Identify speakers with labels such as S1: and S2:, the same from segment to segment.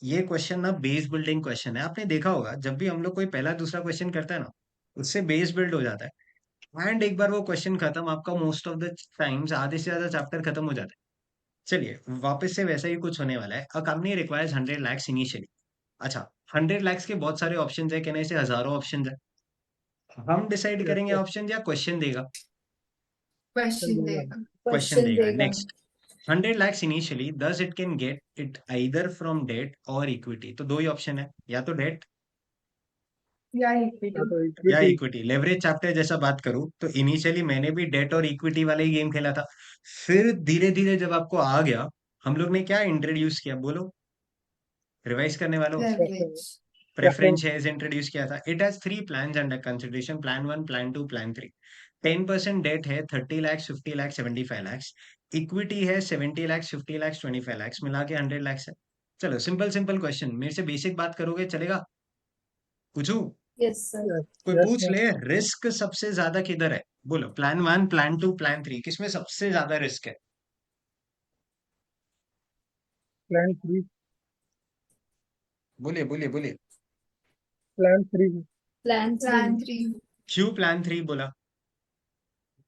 S1: ये क्वेश्चन ना base building question है। आपने देखा होगा जब भी हम लोग कोई पहला दूसरा क्वेश्चन करता है ना, उससे बेस बिल्ड हो जाता है। एंड एक बार वो क्वेश्चन खत्म, आपका मोस्ट ऑफ द टाइम्स आधे से ज्यादा चैप्टर खत्म हो जाता है। चलिए वापस से वैसा ही कुछ होने वाला है। A company requires 100 lakhs initially. अच्छा, 100 lakhs के बहुत सारे ऑप्शन है, कहने से हजारों ऑप्शन है। हम डिसाइड
S2: यस
S1: करेंगे
S2: सर।
S1: ऑप्शन या क्वेश्चन देगा?
S2: क्वेश्चन
S3: क्वेश्चन
S2: देगा।
S3: देगा।
S1: क्वेश्चन
S4: क्वेश्चन
S1: देगा।
S4: देगा।
S1: Next, 100 lakhs initially, thus it can get it either from debt और इक्विटी। तो दो ही ऑप्शन है, या तो डेट
S3: या
S2: या
S3: इक्विटी।
S2: तो
S1: या
S2: इक्विटी।
S1: इक्विटी। लेवरेज चैप्टर जैसा बात करूं तो इनिशियली मैंने भी डेट और इक्विटी वाला ही गेम खेला था। फिर धीरे धीरे जब आपको आ गया, हम लोग ने क्या इंट्रोड्यूस किया, बोलो, रिवाइज करने वालों।
S3: Leverage.
S1: Preference
S2: preference.
S1: Shares introduce किया था। It has three plans under consideration, plan one, plan two, plan three. 10% debt है, 30 lakhs, 50 lakhs, 75 lakhs। इक्विटी है 70 lakhs, 50 lakhs, 25 lakhs, मिला के 100 lakhs है। चलो सिंपल सिंपल क्वेश्चन, मेरे से बेसिक बात करोगे चलेगा? पूछू?
S4: Yes sir.
S2: यस।
S1: कोई
S2: यस
S1: पूछ
S2: सर।
S1: ले, रिस्क सबसे ज्यादा किधर है? बोलो, plan one, plan two, plan three, किसमें सबसे ज्यादा रिस्क है?
S2: प्लान 3।
S1: बोलिए बोलिए बोलिए।
S2: प्लान 3।
S4: प्लान 3।
S3: प्लान 3।
S1: क्यों प्लान थ्री बोला?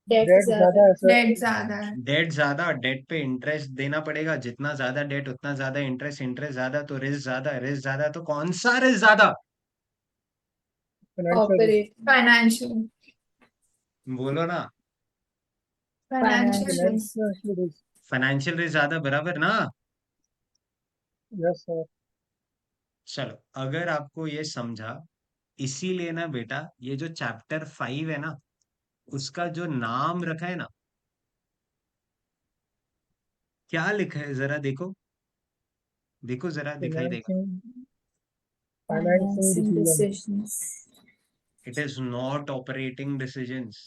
S4: डेट
S2: डेट
S4: ज्यादा
S2: ज्यादा
S4: है।
S2: है सर।
S3: डेट ज्यादा है।
S1: डेट ज्यादा, डेट पे इंटरेस्ट देना पड़ेगा। जितना ज्यादा डेट उतना ज्यादा इंटरेस्ट, इंटरेस्ट ज्यादा तो रिस्क ज्यादा, रिस्क ज्यादा तो कौन सा रिस्क ज्यादा?
S2: Financial risk.
S4: ऑपरेट।
S3: फाइनेंशियल।
S1: बोलो ना।
S3: Financial
S4: financial.
S3: Risk.
S2: Financial risk.
S1: Financial risk ज्यादा, बराबर ना?
S2: Yes sir.
S1: चलो, अगर आपको ये समझा, इसीलिए ना बेटा, ये जो चैप्टर 5 है ना, उसका जो नाम रखा है ना, क्या लिखा है जरा देखो, देखो जरा, दिखाई देगा।
S2: Financing. Financing
S4: financing
S2: decision.
S4: Decisions.
S1: It is not operating decisions.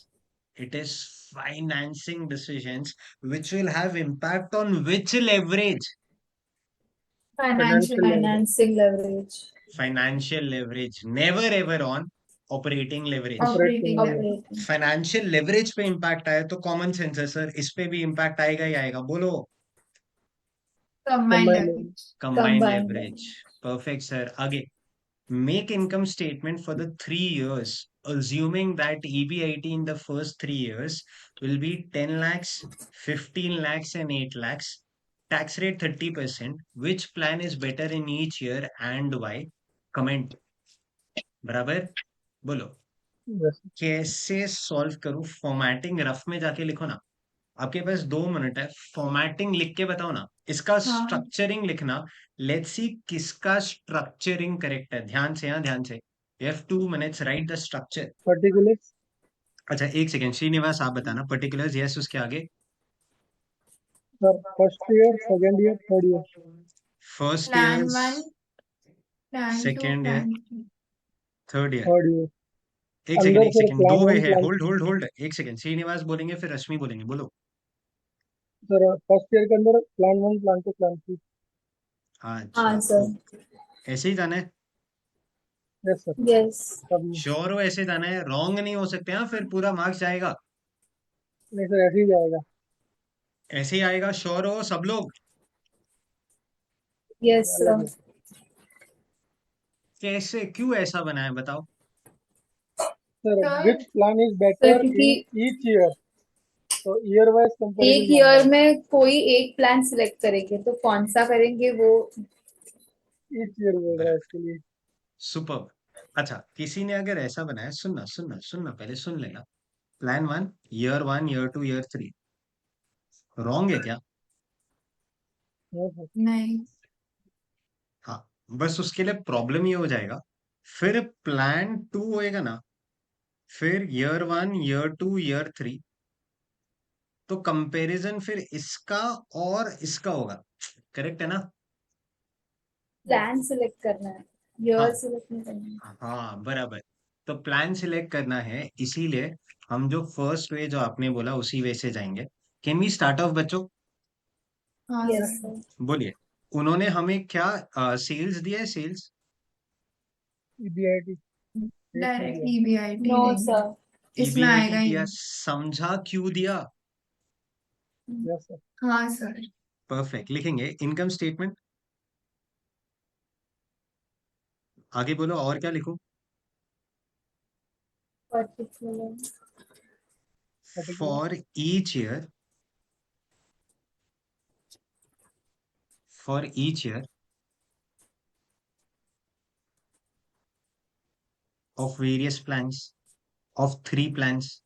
S1: It is financing decisions which will have impact on which leverage?
S3: Financial
S2: financial
S3: leverage.
S2: Leverage.
S4: Financing leverage.
S1: Financial leverage. Never ever on operating leverage.
S2: Operating
S3: operating leverage.
S2: Leverage.
S4: Operating.
S1: Financial leverage पे impact आया तो common sense है sir, इस पे भी impact आएगा ही आएगा, बोलो।
S3: Combined
S2: combine leverage.
S3: Leverage.
S1: Combined
S4: combined
S1: leverage.
S4: Leverage.
S1: Perfect sir, आगे। Make income statement for the 3 years, assuming that EBIT in the first 3 years will be 10 lakhs, 15 lakhs, and 8 lakhs. Tax rate 30%. Which plan is better in each year and why? Comment. बराबर? बोलो।
S2: Yes.
S1: कैसे solve करूं? Formatting rough में जाके लिखो ना। आपके पास 2 minute है, फॉर्मेटिंग लिख के बताओ ना। इसका
S3: हाँ।
S1: स्ट्रक्चरिंग लिखना। लेट्स सी किसका स्ट्रक्चरिंग करेक्ट है। ध्यान से, हाँ ध्यान से। You have 2 minutes, right the structure.
S2: Particulars.
S1: अच्छा एक सेकेंड, श्रीनिवास आप बताना पर्टिकुलर्स। यस, उसके आगे।
S2: Sir first year, second year, third year.
S1: First
S3: plan
S1: year,
S3: 1, plan 2,
S1: second year,
S3: plan 3।
S1: Third year.
S2: Third year.
S1: एक सेकेंड,
S2: अंदर
S1: एक
S2: फिर
S1: सेकेंड, दो
S2: प्लान
S1: वे
S2: 1,
S1: है।
S2: प्लान।
S1: होल्ड होल्ड होल्ड, एक सेकेंड। श्रीनिवास बोलेंगे फिर रश्मि बोलेंगे, बोलो।
S2: सर फर्स्ट ईयर के अंदर प्लान 1, प्लान 2, प्लान 3।
S1: अच्छा,
S4: हाँ सर।
S1: ऐसे ही जाना है?
S2: Yes sir.
S4: यस।
S2: सब में।
S1: श्योर हो ऐसे जाना है? रॉन्ग नहीं हो सकते, हाँ, फिर पूरा मार्क्स जाएगा।
S2: नहीं सर, ऐसे ही जाएगा।
S1: ऐसे ही आएगा, श्योर हो सब लोग?
S4: यस
S2: अलग
S4: सर।
S2: है।
S1: कैसे, क्यों ऐसा बना है बताओ?
S2: Sir
S3: sir
S2: which plan is
S4: sir
S2: better
S4: क्योंकि
S2: इन ईच ईयर, तो ईयर वाइज
S4: एक
S2: कंपैरिजन मांगा
S4: ईयर
S2: है।
S4: में कोई एक प्लान सिलेक्ट करेंगे तो कौन सा करेंगे वो।
S2: ईच ईयर बोल रहा है
S1: बराबर,
S2: इसके लिए।
S1: सुपर। अच्छा, किसी ने अगर ऐसा बनाया, सुनना सुनना सुनना, पहले सुन लेना। Plan one, year 1, year 2, year 3, wrong है क्या?
S2: हाँ सर।
S3: नहीं।
S1: हाँ, बस उसके लिए प्रॉब्लम ये हो जाएगा। फिर प्लान 2 होएगा ना, फिर ईयर 1, ईयर 2, ईयर 3, तो कंपैरिजन फिर इसका और इसका होगा। करेक्ट है ना?
S4: प्लान सिलेक्ट करना है, ईयर
S1: हाँ
S4: सिलेक्ट नहीं करना है।
S1: हाँ, बराबर। तो प्लान सिलेक्ट करना है, इसीलिए हम जो फर्स्ट वे जो आपने बोला उसी वे से जाएंगे। कैन वी स्टार्ट ऑफ बच्चों?
S3: हाँ
S4: यस
S3: सर।
S4: सर।
S1: बोलिए। उन्होंने हमें क्या सेल्स दिया है, सेल्स?
S2: ईबीआईटी डेट नहीं
S3: डायरेक्ट
S2: दिया।
S3: ईबीआईटी
S4: नो
S3: देंगे।
S4: सर।
S3: इसमें
S1: ईबीआईटी
S3: आएगा ही
S1: दिया,
S3: नहीं।
S1: समझा क्यों दिया?
S2: Yes sir.
S3: हाँ सर।
S1: परफेक्ट, लिखेंगे इनकम स्टेटमेंट। आगे बोलो और क्या लिखूं?
S4: particular
S2: particular
S1: For each year, for each year of various plans, of 3 plans,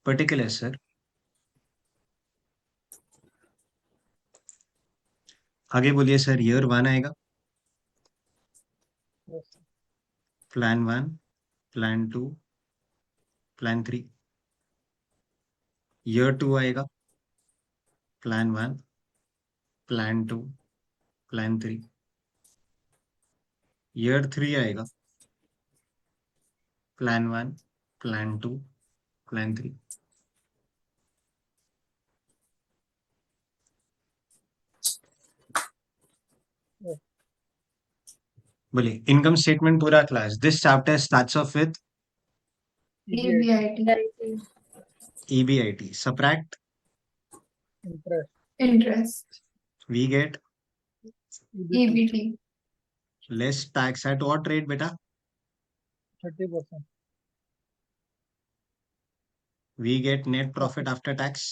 S1: particular sir. आगे बोलिए सर, ईयर 1 आएगा,
S2: yes
S1: plan 1, plan 2, plan 3. Year 2 आएगा, प्लान 1, प्लान 2, प्लान 3. ईयर 3 आएगा, प्लान 1, प्लान 2, प्लान 3.
S2: yes
S1: बोलिए इनकम स्टेटमेंट पूरा class. This chapter starts of with
S2: EBIT
S3: EBIT,
S1: EBIT. Subtract,
S2: interest
S3: interest,
S1: we get
S2: EBT
S3: EBT,
S1: less tax at what rate beta?
S2: 30%.
S1: We get net profit after tax.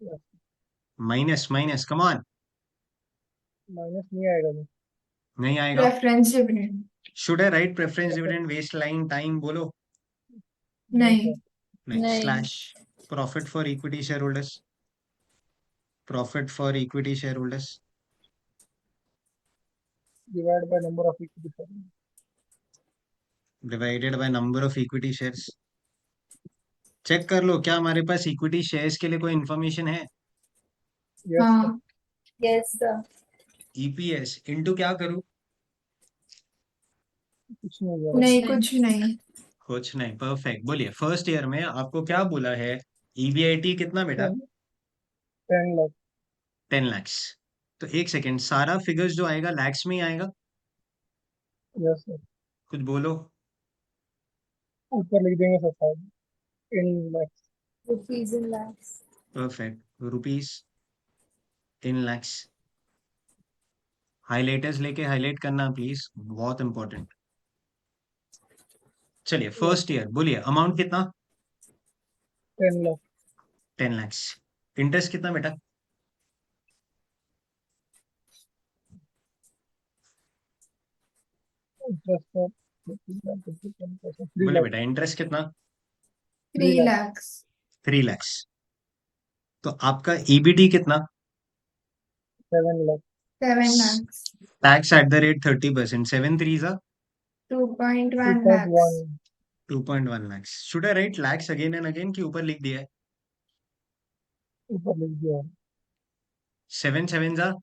S2: yes
S1: Minus, come on.
S2: Minus नहीं आएगा जी
S1: नहीं आएगा.
S3: preference dividend,
S1: Should I write preference dividend, waistline, time? बोलो.
S3: नहीं,
S2: sir.
S1: नहीं.
S4: नहीं.
S1: Slash profit for equity shareholders. Profit for equity shareholders.
S2: Divide by number of equity shares.
S1: Divided by number of equity shares. Check कर लो क्या हमारे पास equity shares के लिए कोई इन्फॉर्मेशन है.
S2: yes sir.
S3: हाँ,
S4: Yes sir.
S1: EPS इंटू क्या करूं?
S2: कुछ नहीं हुआ
S3: नहीं, कुछ नहीं,
S1: कुछ नहीं. परफेक्ट. बोलिए फर्स्ट ईयर में आपको क्या बोला है? EBIT कितना बेटा?
S2: 10 lakh
S1: 10 lakhs. तो एक सेकेंड, सारा फिगर्स जो आएगा लैक्स में ही आएगा.
S2: yes sir.
S1: कुछ बोलो.
S2: ऊपर लिख देंगे सर साहब इन lakhs
S4: Rupees in lakhs.
S1: Perfect. Rupees in lakhs. Highlighters लेके हाईलाइट करना प्लीज, बहुत इंपॉर्टेंट. चलिए फर्स्ट ईयर बोलिए अमाउंट कितना?
S2: 10 lakh
S1: 10 lakhs. इंटरेस्ट कितना बेटा?
S2: interest for 10%. 3
S1: बोले
S2: lakh
S1: बेटा इंटरेस्ट कितना?
S3: 3 lakhs,
S1: 3 lakhs. तो आपका EBT कितना?
S2: 7 lakh
S3: 7 lakhs,
S1: tax at the rate 30%. 7 3
S3: 2.1 lakhs,
S2: 2.1
S1: 2.1 lakhs. Should I right lakhs again and again कि ऊपर लिख दिया है?
S2: ऊपर लिख दिया
S1: 7 7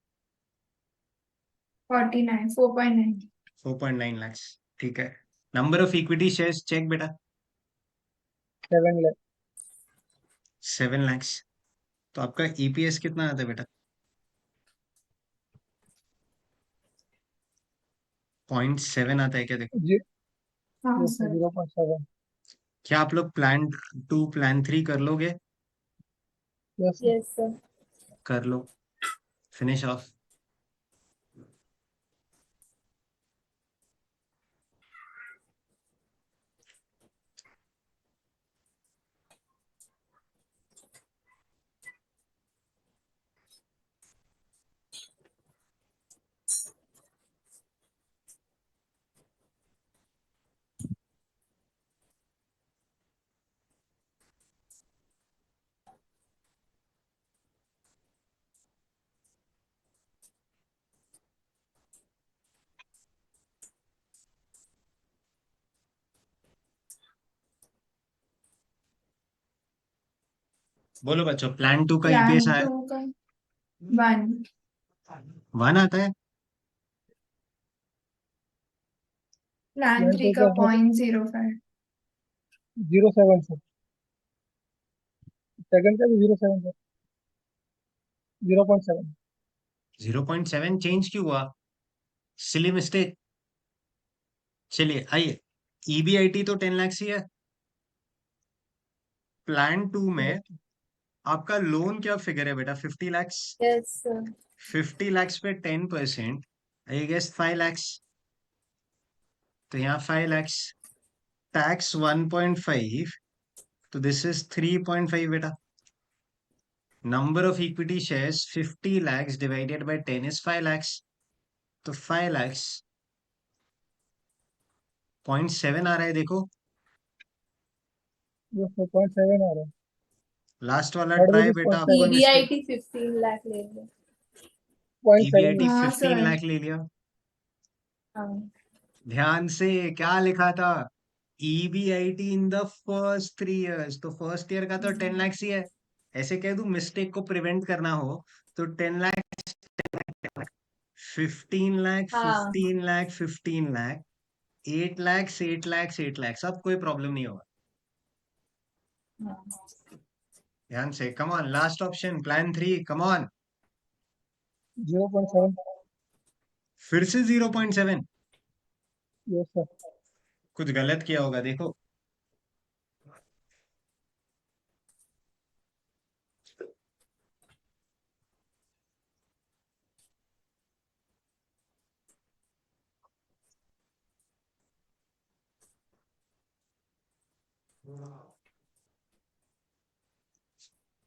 S3: 49, 4.9,
S1: 4.9 lakhs. ठीक है. Number of equity shares check बेटा.
S2: 7 lakh
S1: 7 lakhs. तो आपका EPS कितना आता है बेटा? 0.7 आता है क्या? देखो
S2: जी
S3: हाँ
S2: yes sir.
S3: सर,
S2: 0.7
S1: क्या आप लोग प्लान 2 प्लान 3 कर लोगे?
S2: yes sir.
S4: Yes sir.
S1: कर लो. Finish off. बोलो बच्चों, प्लान 2 का
S3: प्लान
S1: EPS आया?
S3: 2 का 1,
S1: 1 आता है.
S3: प्लान
S2: Plan
S3: 3
S2: 2
S3: का
S2: का
S3: 0.05,
S2: 07 सर सेकंड का भी 07 सर 0.7
S1: 0.7 चेंज क्यों हुआ? Silly mistake. चलिए आइए. EBIT तो 10 lakhs ही है. प्लान 2 में आपका लोन क्या फिगर है बेटा? 50 lakhs.
S4: Yes sir.
S1: 50 lakhs पे 10%. आई गेस 5 lakhs, तो यहाँ 5 lakhs, टैक्स 1.5, तो दिस इज 3.5 बेटा. Number of equity shares 50 lakhs divided bye 10 is 5 lakhs, तो 5 lakhs 0.7 आ रहा है देखो.
S2: Yes, sir. 0.7 आ रहा है.
S1: लास्ट वाला
S2: Third
S1: ट्राई
S2: with is
S1: बेटा,
S2: 0.7.
S1: आपको मिस्टेक.
S4: EBIT 15 लाख ले लो।
S2: 0.7
S1: ईबीआईटी
S3: हाँ
S1: 15
S3: सर,
S1: लाख ले लिया.
S4: हाँ
S1: ध्यान से क्या लिखा था, EBIT in the first 3 years, तो फर्स्ट ईयर का तो 10 lakhs ही है. ऐसे कह दूं मिस्टेक को प्रिवेंट करना हो तो 10 लाख, 15 लाख,
S4: हाँ
S1: 15 lakh, 15 lakh, 8 lakhs, 8 lakhs, 8 lakhs, अब कोई प्रॉब्लम नहीं होगा.
S4: हाँ।
S1: ध्यान से, come on, last option plan 3, come on.
S2: 0.7.
S1: फिर से 0.7,
S2: Yes, sir.
S1: कुछ गलत किया होगा देखो.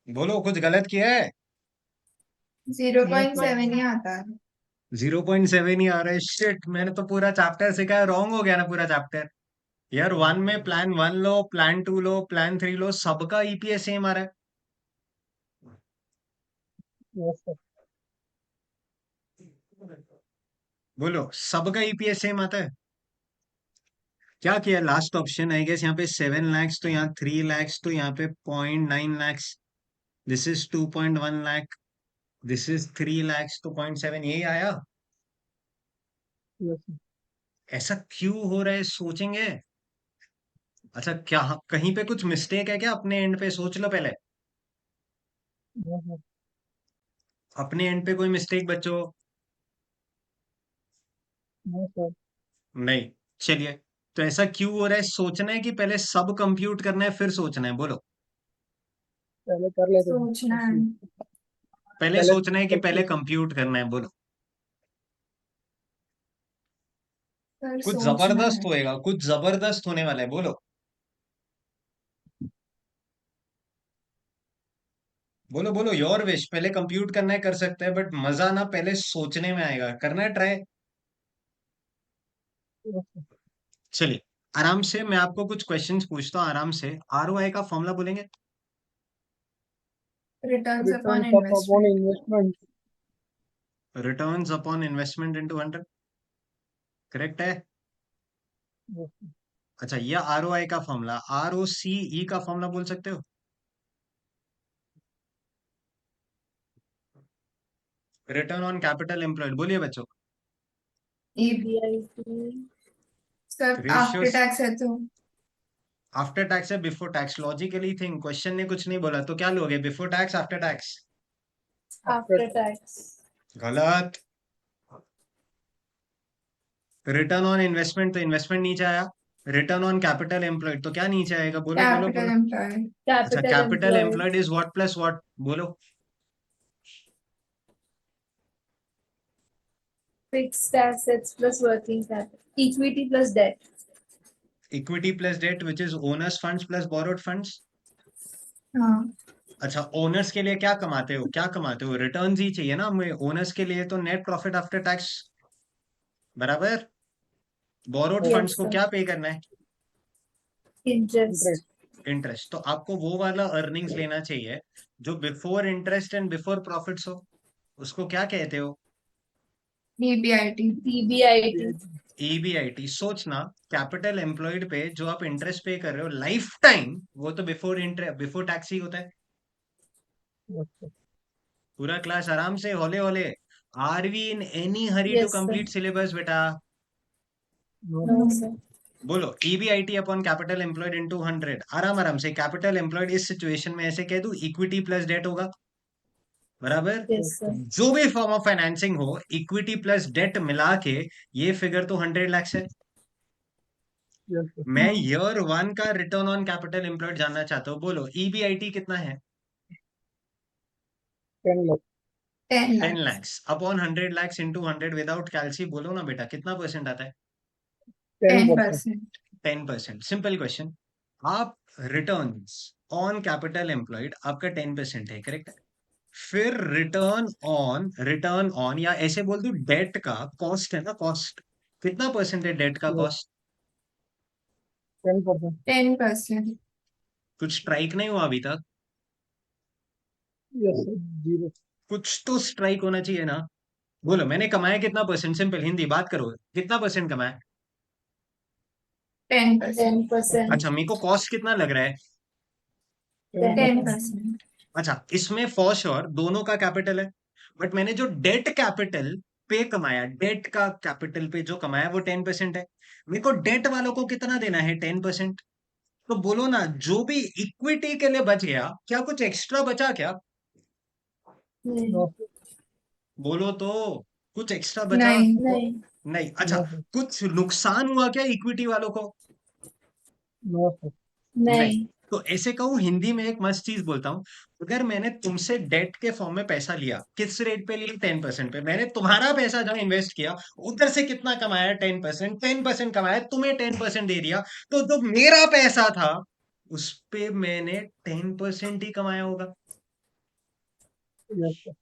S1: बोलो कुछ गलत किया है.
S3: 0.7 ही आता है।
S1: 0.7 ही आ रहा है. शिट, मैंने तो पूरा चैप्टर सिखाया, रॉन्ग हो गया ना पूरा चैप्टर. यार वन में प्लान 1 लो, प्लान 2 लो, प्लान 3 लो, सबका ईपीएस सेम आ रहा है.
S2: Yes, sir.
S1: बोलो सबका ईपीएस सेम आता है. क्या किया लास्ट ऑप्शन, आई गेस यहाँ पे 7 lakhs, तो यहाँ 3 lakhs, तो यहाँ पे 0.9 lakhs, this is 2.1 lakh, this is 3 lakhs, तो 0.7 यही आया.
S2: Yes, sir.
S1: ऐसा क्यों हो रहा है सोचेंगे. अच्छा क्या कहीं पे कुछ मिस्टेक है क्या, अपने एंड पे सोच लो पहले.
S2: Yes, sir.
S1: अपने एंड पे कोई मिस्टेक बच्चों.
S2: No, sir.
S1: नहीं. चलिए, तो ऐसा क्यों हो रहा है, सोचना है कि पहले सब कंप्यूट करना है फिर सोचना है. बोलो
S2: पहले कर लेते हैं.
S3: सोचना है।
S1: पहले
S2: पहले
S1: सोचना है कि पहले कंप्यूट करना है. बोलो
S3: सर
S1: कुछ
S3: सोचना
S1: जबरदस्त
S3: है।
S1: होएगा, कुछ जबरदस्त होने वाला है. बोलो बोलो बोलो, योर विश. पहले कंप्यूट करना है कर सकते हैं, बट मजा ना पहले सोचने में आएगा. करना है ट्राई.
S2: Yes, sir.
S1: चलिए आराम से, मैं आपको कुछ क्वेश्चंस पूछता हूँ आराम से. आरओआई का फॉर्मूला बोलेंगे.
S3: Returns upon
S2: Returns upon
S3: investment.
S2: investment.
S1: Returns upon investment into 100. Correct है.
S2: Yes, sir.
S1: अच्छा, ये आरओआई का फॉर्मूला. आरओसीई का फॉर्मूला बोल सकते हो. रिटर्न ऑन कैपिटल एम्प्लॉयड, बोलिए बच्चों.
S4: EBIT
S3: सब आफ्टर
S1: रेशियोस
S3: टैक्स है तो
S1: आफ्टर टैक्स है before tax. Logically think, question ने कुछ नहीं बोला तो क्या लोगे, before tax after tax.
S4: After tax.
S1: गलत. रिटर्न ऑन इन्वेस्टमेंट, तो इन्वेस्टमेंट नीचे आया. रिटर्न ऑन कैपिटल एम्प्लॉयड, तो क्या नीचे आएगा, बोलो बोलो
S3: कैपिटल
S1: बोलो.
S3: एम्प्लॉय।
S1: अच्छा,
S4: capital
S1: capital
S4: employed.
S1: Employed is what plus what, बोलो.
S4: Fixed assets plus working capital. Equity plus debt.
S1: Equity plus debt which is owners funds plus borrowed funds.
S3: हाँ
S1: अच्छा, ओनर्स के लिए क्या कमाते हो, क्या कमाते हो, रिटर्न्स ही चाहिए ना हमें ओनर्स के लिए, तो नेट प्रॉफिट आफ्टर टैक्स बराबर. बोरोड फंड्स
S4: यस
S1: को
S4: सर।
S1: क्या पे करना है,
S4: इंटरेस्ट।
S2: Interest.
S1: इंटरेस्ट. तो आपको वो वाला अर्निंग्स लेना चाहिए जो before interest and before profits हो. उसको क्या कहते हो,
S3: EBIT।
S4: EBIT।
S1: ईबीआईटी. सोचना, कैपिटल एम्प्लॉयड पे जो आप इंटरेस्ट पे कर रहे हो लाइफ टाइम, वो तो बिफोर टैक्स ही होता है.
S2: Yes, sir.
S1: पूरा क्लास आराम से, होले होले. Are we in any hurry to
S4: yes sir.
S1: Complete syllabus बेटा.
S2: No,
S4: no
S2: sir.
S4: सर।
S1: बोलो EBIT upon capital employed into 100. आराम आराम से. कैपिटल एम्प्लॉयड इस सिचुएशन में ऐसे कह दूं, इक्विटी प्लस डेट होगा बराबर.
S4: Yes
S2: Yes,
S4: sir.
S2: sir.
S1: जो भी फॉर्म ऑफ फाइनेंसिंग हो, इक्विटी प्लस डेट मिला के ये फिगर तो 100 lakhs है.
S2: Yes, sir.
S1: मैं
S3: हाँ
S1: ईयर 1 का रिटर्न ऑन कैपिटल एम्प्लॉयड जानना चाहता हूँ. बोलो ईबीआईटी कितना है.
S2: 10 lakh.
S3: 10
S1: 10
S3: lakhs.
S1: lakhs upon 100 lakhs into 100 without calci, बोलो ना बेटा कितना परसेंट आता है?
S2: 10%.
S3: 10%.
S1: 10%। Simple question. आप रिटर्न्स ऑन कैपिटल एम्प्लॉयड आपका 10% है, करेक्ट? फिर रिटर्न ऑन या ऐसे बोल दो डेट का कॉस्ट है ना, कॉस्ट कितना परसेंट है डेट का
S2: Yes.
S1: कॉस्ट?
S2: 10%.
S3: 10%.
S1: कुछ स्ट्राइक नहीं हुआ अभी तक?
S2: Yes, sir. 0.
S1: कुछ तो स्ट्राइक होना चाहिए ना। बोलो मैंने कमाया कितना परसेंट? सिंपल हिंदी बात करो, कितना परसेंट कमाया?
S3: 10%.
S4: 10%.
S1: अच्छा, मेरे को कॉस्ट कितना लग रहा है?
S2: 10%.
S3: 10%.
S1: अच्छा, इसमें फॉर श्योर दोनों का कैपिटल है, बट मैंने जो डेट कैपिटल पे कमाया, डेट का कैपिटल पे जो कमाया वो 10% है। मेरे को डेट वालों को कितना देना है? 10%। तो बोलो ना, जो भी इक्विटी के लिए बच गया, क्या कुछ एक्स्ट्रा बचा क्या?
S4: नहीं.
S2: No, sir.
S1: बोलो तो, कुछ एक्स्ट्रा बचा?
S3: नहीं.
S4: नहीं.
S1: नहीं। अच्छा,
S2: No, sir.
S1: कुछ नुकसान हुआ क्या इक्विटी वालों को?
S2: No, sir.
S1: नहीं।
S4: नहीं.
S1: तो ऐसे कहूं, हिंदी में एक मस्त चीज बोलता हूं, अगर मैंने तुमसे डेट के फॉर्म में पैसा लिया, किस रेट पे लिया? 10% पे। मैंने तुम्हारा पैसा जहां इन्वेस्ट किया, उधर से कितना कमाया? 10%। 10% कमाया, तुम्हें 10% दे दिया, तो जो मेरा पैसा था उस पे मैंने 10% ही कमाया होगा।
S2: Yes, sir.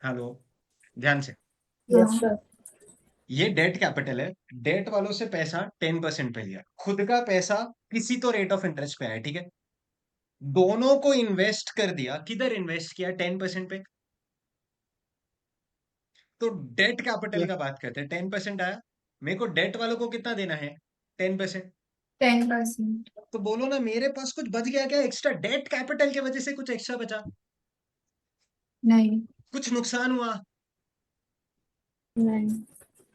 S1: हेलो, ध्यान से।
S4: Yes,
S3: हाँ.
S4: sir.
S1: ये डेट कैपिटल है, डेट वालों से पैसा 10% पे लिया, खुद का पैसा किसी तो रेट ऑफ इंटरेस्ट पे आया, ठीक है? दोनों को इन्वेस्ट कर दिया, किधर इन्वेस्ट किया? 10% पे। तो डेट कैपिटल
S2: Yes.
S1: का बात करते हैं, 10% आया, मेरे को डेट वालों को कितना देना है? 10%।
S3: 10%.
S1: तो बोलो ना, मेरे पास कुछ बच गया क्या एक्स्ट्रा? डेट कैपिटल की वजह से कुछ एक्स्ट्रा बचा?
S3: नहीं.
S1: कुछ नुकसान हुआ?
S4: नहीं.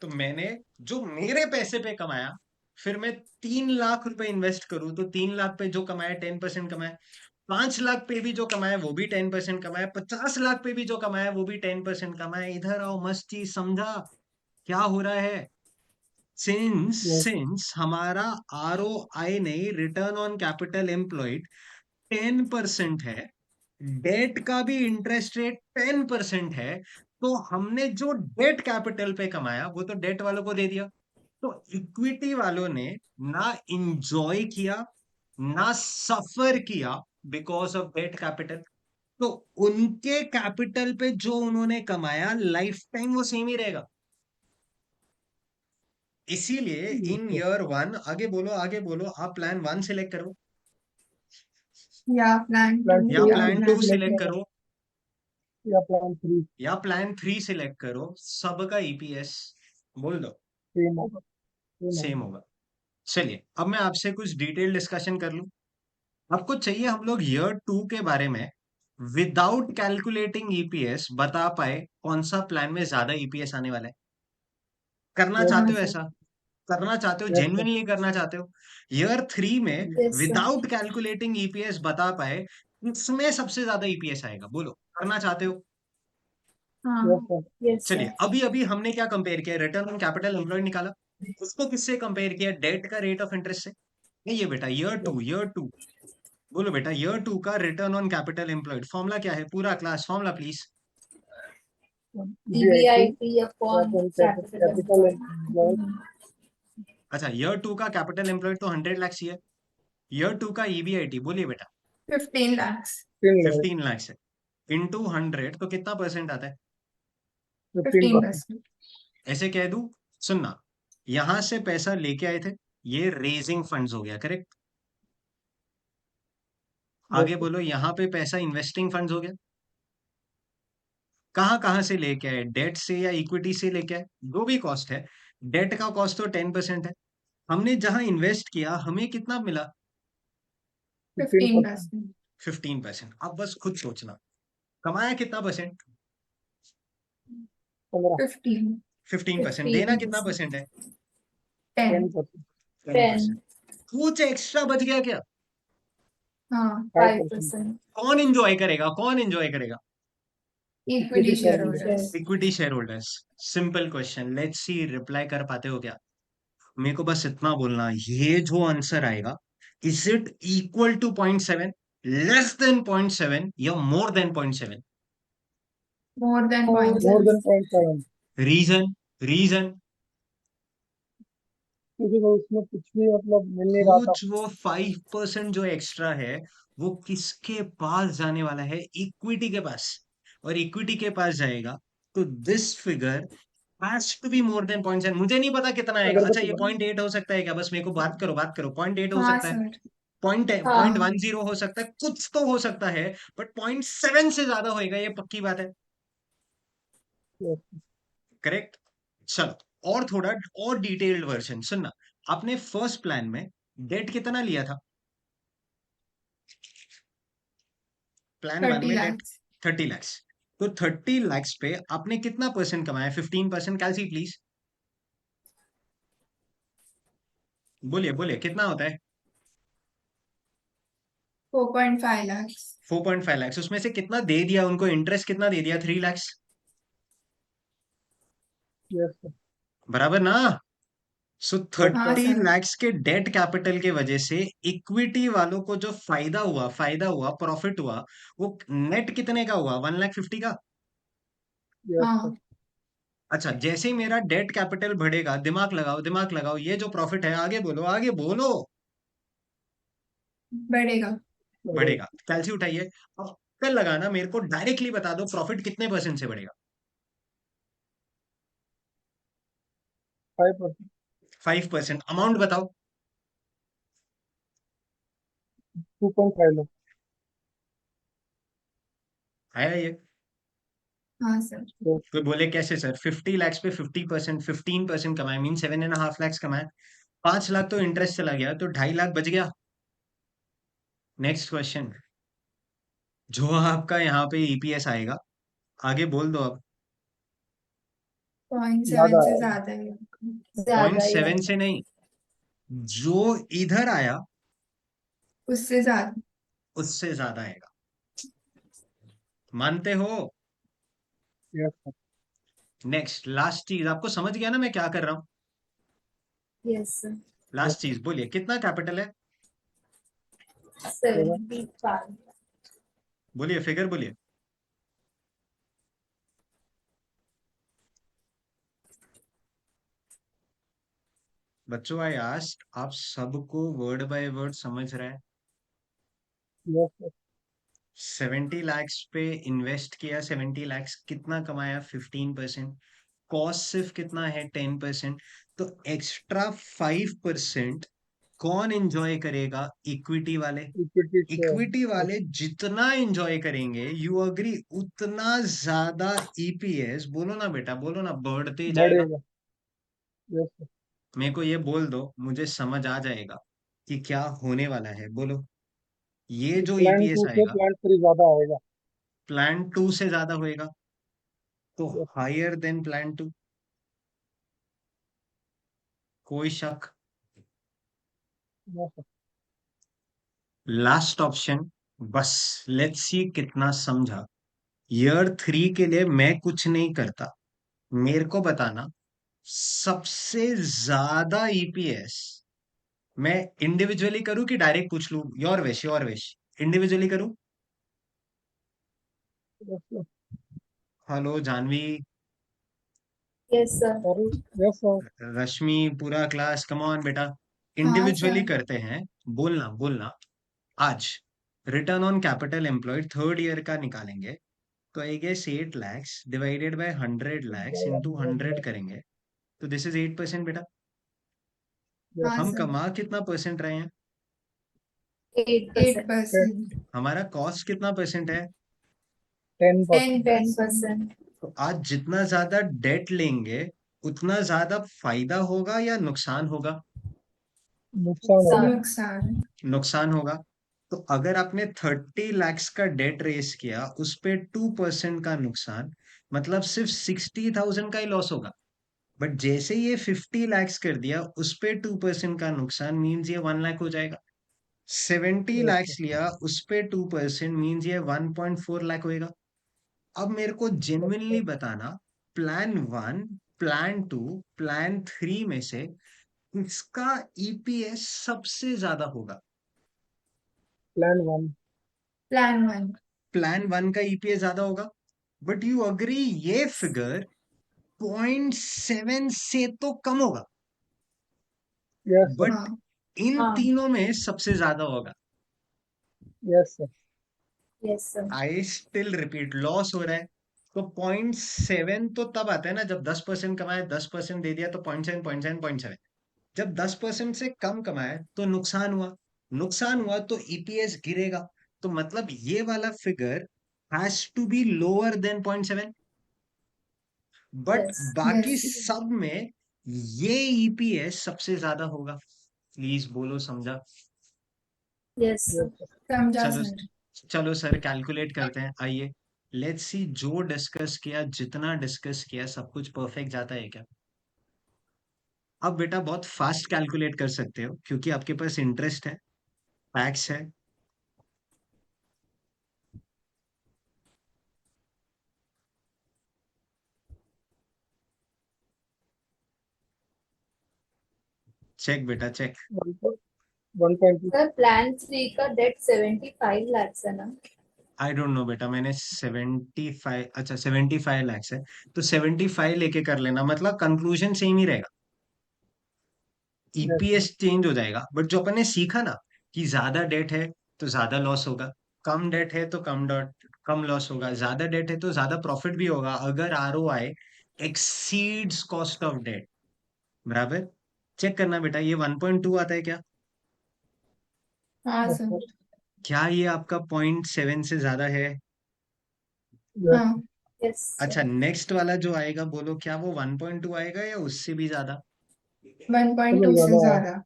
S1: तो मैंने जो मेरे पैसे पे कमाया, फिर मैं 3 लाख रुपए इन्वेस्ट करूं तो 3 लाख पे जो कमाया 10% कमाया, 5 लाख पे भी जो कमाया वो भी 10% कमाया, 50 लाख पे भी जो कमाया वो भी 10% कमाया। इधर आओ, मस्त चीज समझा क्या हो रहा है? Since
S2: Yes.
S1: सिंस हमारा ROI नहीं, रिटर्न ऑन कैपिटल एम्प्लॉयड 10% है, डेट का भी इंटरेस्ट रेट 10% है, तो हमने जो डेट कैपिटल पे कमाया वो तो डेट वालों को दे दिया। तो इक्विटी वालों ने ना इंजॉय किया, ना सफर किया बिकॉज ऑफ डेट कैपिटल। तो उनके कैपिटल पे जो उन्होंने कमाया लाइफ टाइम वो सेम ही रहेगा। इसीलिए
S2: Yes,
S1: इन
S2: sir.
S1: ईयर 1, आगे बोलो आगे बोलो, आप प्लान 1 सिलेक्ट करो
S3: या प्लान
S2: Plan
S3: 2
S1: या
S2: 2
S3: या
S1: प्लान 2
S3: प्लान
S2: select
S1: सिलेक्ट
S2: करो
S1: करो
S2: या Plan 3
S1: या प्लान 3 सिलेक्ट करो, सबका ईपीएस बोल दो
S2: same होगा. Same
S1: सेम
S2: होगा.
S1: होगा। चलिए अब मैं आपसे कुछ डिटेल डिस्कशन कर लूं। आपको चाहिए हम लोग ईयर 2 के बारे में विदाउट कैलकुलेटिंग ईपीएस बता पाए कौन सा प्लान में ज्यादा ईपीएस आने वाला है। करना
S2: Yes,
S1: चाहते
S3: हाँ
S1: हो
S2: sir.
S3: सर.
S1: ऐसा? करना चाहते हो,
S2: Yes, sir.
S1: जेन्युइनली करना चाहते हो? ईयर 3 में
S4: Yes, sir.
S1: Without calculating EPS बता पाए इसमें सबसे ज्यादा ईपीएस आएगा, बोलो करना चाहते हो?
S3: हाँ.
S2: Yes, sir.
S4: Yes,
S1: चलिए,
S4: sir.
S1: अभी अभी हमने क्या कंपेयर किया? रिटर्न ऑन कैपिटल एम्प्लॉयड निकाला, उसको किससे कंपेयर किया? डेट का रेट ऑफ इंटरेस्ट से। नहीं, ये बेटा ईयर 2 बोलो बेटा, ईयर 2 का return on capital employed formula क्या है? पूरा class formula please.
S2: EBIT
S4: EBIT upon
S2: upon
S4: capital
S2: capital
S4: employed.
S2: employed.
S1: अच्छा, ईयर 2 का कैपिटल एम्प्लॉयड तो 100 लाख ही है, ईयर 2 का ईबीआईटी बोलिए बेटा
S3: 15 lakhs.
S2: 15
S1: 15 लाख है, इंटू 100 तो कितना परसेंट आता है?
S2: 15%.
S3: 15%.
S1: ऐसे कह दूं, सुनना, यहां से पैसा लेके आए थे, ये रेजिंग फंड्स हो गया, करेक्ट?
S2: Yes,
S1: आगे
S2: sir.
S1: बोलो, यहाँ पे पैसा इन्वेस्टिंग फंड्स हो गया। कहाँ कहाँ से लेके आए? डेट से या इक्विटी से लेके आए, जो भी कॉस्ट है। डेट का कॉस्ट तो 10% है, हमने जहां इन्वेस्ट किया हमें कितना मिला?
S2: 15%.
S3: 15%.
S1: 15%। अब बस खुद सोचना, कमाया कितना परसेंट?
S2: 15.
S3: 15.
S1: 15%। देना कितना
S4: 15%.
S1: परसेंट है?
S3: 10.
S2: 10%.
S1: 10%। कुछ एक्स्ट्रा बच गया क्या?
S3: हाँ.
S2: 5%.
S4: 5%.
S1: कौन एंजॉय करेगा? कौन एंजॉय करेगा?
S3: Equity
S2: Equity
S3: shareholders.
S1: Equity share holders. Simple question, let's see reply कर पाते हो क्या? मेरे को बस इतना बोलना, ये जो आंसर आएगा, is it equal to 0.7, less than 0.7 या more than 0.7?
S3: More than
S4: More
S3: point
S2: more
S3: seven.
S2: than 0.7,
S1: reason reason
S2: क्योंकि वो उसमें कुछ भी मतलब मिल नहीं रहा था।
S1: कुछ वो 5% जो एक्स्ट्रा है वो किसके पास जाने वाला है? इक्विटी के पास। और इक्विटी के पास जाएगा तो this figure has to be more than 0.7। मुझे नहीं पता कितना आएगा।
S2: अगर
S1: अच्छा,
S2: देखो
S1: ये 0.8 हो सकता है क्या? बस मेरे को बात करो 0.8 हो
S3: हाँ
S1: सकता है,
S3: सर।
S1: पॉइंट पॉइंट
S4: हाँ
S1: 10 हो सकता है, कुछ तो हो सकता है, बट 0.7 से ज्यादा होएगा, ये पक्की बात है।
S2: yes,
S1: correct. चलो और थोड़ा और डिटेल्ड वर्जन सुनना। आपने फर्स्ट प्लान में डेट कितना लिया था? प्लान वन
S3: 30
S1: में डेट
S3: lakhs.
S1: 30 lakhs। तो 30 lakhs पे आपने कितना परसेंट कमाया? 15%। कैलसी प्लीज बोलिए बोलिए, कितना होता है?
S3: 4.5 lakhs.
S1: 4.5 lakhs। उसमें से कितना दे दिया उनको? इंटरेस्ट कितना दे दिया? 3 lakhs।
S2: yes, sir,
S1: बराबर ना? सो
S2: yes,
S3: हाँ
S2: sir,
S1: 30 lakhs के डेट कैपिटल के वजह से इक्विटी वालों को जो फायदा हुआ, प्रॉफिट हुआ, वो नेट कितने का हुआ? 1,50,000 का।
S2: yes, sir,
S3: हाँ
S1: अच्छा, जैसे ही मेरा डेट कैपिटल बढ़ेगा, दिमाग लगाओ, ये जो प्रॉफिट है, आगे बोलो आगे बोलो,
S3: बढ़ेगा.
S2: बढ़ेगा
S1: बढ़ेगा। कैलसी उठाइए। अब कल लगाना, मेरे को डायरेक्टली बता दो प्रॉफिट कितने परसेंट से बढ़ेगा?
S2: 5%,
S1: 5%। अमाउंट बताओ।
S2: 2.5 लाख,
S1: आया ये?
S3: हाँ सर.
S2: yes,
S1: तो बोले कैसे सर? 50 lakhs पे 50%, 15% कमाए, मीन 7.5 lakhs कमाए। 5 लाख तो इंटरेस्ट चला गया, तो 2.5 लाख बच गया। Next question. जो आपका यहाँ पे ईपीएस आएगा, आगे बोल दो अब।
S3: 0.7
S2: ज्यादा
S3: से
S2: है,
S3: ज्यादा है.
S1: पॉइंट
S4: ज्यादा ही
S1: सेवन
S4: है।
S1: से नहीं, जो इधर आया
S3: उससे ज्यादा.
S1: उससे ज्यादा आएगा। मानते हो?
S2: yes, sir,
S1: नेक्स्ट लास्ट चीज, आपको समझ गया ना मैं क्या कर रहा हूँ?
S4: यस
S2: yes,
S1: लास्ट चीज बोलिए, कितना कैपिटल है?
S4: 75।
S1: बोलिए, फिगर बोलिए। बच्चों, आई आस्क, आप सबको वर्ड बाय वर्ड समझ रहा है?
S2: yes, sir,
S1: 70 lakhs पे इन्वेस्ट किया, 70 lakhs कितना कमाया? 15%। कॉस्ट सिर्फ कितना है? 10%। तो एक्स्ट्रा 5% कौन एंजॉय करेगा? इक्विटी वाले।
S2: equity share,
S1: इक्विटी
S2: yes,
S1: वाले जितना एंजॉय करेंगे, यू अग्री, उतना ज्यादा ईपीएस, बोलो ना बेटा, बोलो ना, बढ़ते जाएगा।
S2: बढ़ेगा, yes, sir,
S1: मेरे को ये बोल दो, मुझे समझ आ जाएगा कि क्या होने वाला है। बोलो, ये जो
S2: प्लान
S1: ईपीएस
S2: 2 से
S1: आएगा,
S2: प्लान 3 ज्यादा आएगा,
S1: प्लान 2 से ज्यादा होएगा, तो
S2: yes, sir,
S1: higher than plan 2। कोई शक?
S2: yes, sir,
S1: last option. बस लेट्स सी कितना समझा। ईयर 3 के लिए मैं कुछ नहीं करता, मेरे को बताना सबसे ज्यादा ईपीएस मैं इंडिविजुअली करूं कि डायरेक्ट पूछ लूं? Your wish, your wish. Individually करूं?
S2: yes, sir,
S1: hello Janvi,
S4: yes sir.
S2: sorry, yes, sir,
S1: Rashmi, पूरा क्लास, कम ऑन बेटा।
S3: हाँ
S1: इंडिविजुअली
S3: सर.
S1: करते हैं। बोलना बोलना। आज return on capital employed third year का निकालेंगे, तो I guess 8 lakhs divided by 100 lakhs into 100 करेंगे, तो दिस इज 8% बेटा।
S2: yes,
S3: हाँ
S1: हम
S3: सर.
S1: कमा कितना परसेंट रहे हैं?
S4: 8%।
S3: 8%.
S1: हमारा कॉस्ट कितना परसेंट है?
S2: 10%,
S3: 10%.
S4: 10%।
S1: तो आज जितना ज्यादा डेट लेंगे, उतना ज्यादा फायदा होगा या नुकसान होगा?
S2: नुकसान होगा,
S3: नुकसान.
S1: नुकसान होगा। तो अगर आपने 30 lakhs का डेट रेस किया, उस पे 2% का नुकसान, मतलब सिर्फ 60,000 का ही लॉस होगा। बट जैसे ये 50 lakhs कर दिया, उस पे 2% का नुकसान, मीन्स ये 1 लाख हो जाएगा। 70
S2: yes, sir,
S1: lakhs लिया, उस पे 2%, मीन्स ये 1.4 लाख होएगा। अब मेरे को
S2: yes,
S1: जेन्युइनली
S2: sir,
S1: बताना, प्लान 1, प्लान 2, प्लान 3 में से किसका ईपीएस सबसे ज्यादा होगा?
S2: plan 1,
S3: Plan 1.
S1: प्लान 1 का ईपीएस ज्यादा होगा। बट यू अग्री ये फिगर 0.7 से तो कम होगा,
S2: यस सर,
S1: बट
S3: हाँ
S1: इन
S4: हाँ
S1: तीनों में सबसे ज्यादा होगा।
S2: Yes sir,
S4: yes sir
S1: I still repeat, loss हो रहा है। तो 0.7 तो तब आता है ना जब 10% कमाए, 10% दे दिया तो 0.7, 0.7, 0.7। जब 10% से कम कमाए तो नुकसान हुआ, नुकसान हुआ तो ईपीएस गिरेगा। तो मतलब ये वाला figure has to be lower than 0.7, but
S4: yes
S1: बाकी
S3: यस
S1: सब में ये ईपीएस सबसे ज्यादा होगा। प्लीज बोलो समझा?
S4: Yes
S2: yes sir.
S3: समझा
S1: चलो,
S3: सर।
S1: चलो सर कैलकुलेट करते हैं, आइए। लेट्स सी, जो डिस्कस किया, जितना डिस्कस किया, सब कुछ परफेक्ट जाता है क्या? अब बेटा बहुत फास्ट कैलकुलेट कर सकते हो क्योंकि आपके पास इंटरेस्ट है, टैक्स है। चेक बेटा चेक।
S2: 1.2
S4: सर प्लान 3 का डेट 75 lakhs है ना?
S1: आई डोंट नो बेटा, मैंने 75, अच्छा 75 lakhs है, तो 75 लेके कर लेना, मतलब कंक्लूजन सेम ही रहेगा,
S2: यस सर,
S1: ईपीएस चेंज हो जाएगा। बट जो अपन ने सीखा ना कि ज्यादा डेट है तो ज्यादा लॉस होगा, कम डेट है तो कम लॉस होगा, ज्यादा डेट है तो ज्यादा प्रॉफिट भी होगा अगर ROI exceeds cost of debt. बराबर। चेक करना बेटा, ये 1.2 आता है क्या?
S3: हाँ
S2: यस
S3: सर।
S2: सर,
S1: क्या ये आपका 0.7 से ज्यादा है?
S2: यस
S3: हाँ
S4: यस
S1: अच्छा,
S4: सर
S1: नेक्स्ट वाला जो आएगा बोलो, क्या वो 1.2 आएगा या उससे भी ज्यादा?
S3: 1.2
S2: चलो
S3: से
S2: ज्यादा है,
S3: ज्यादा।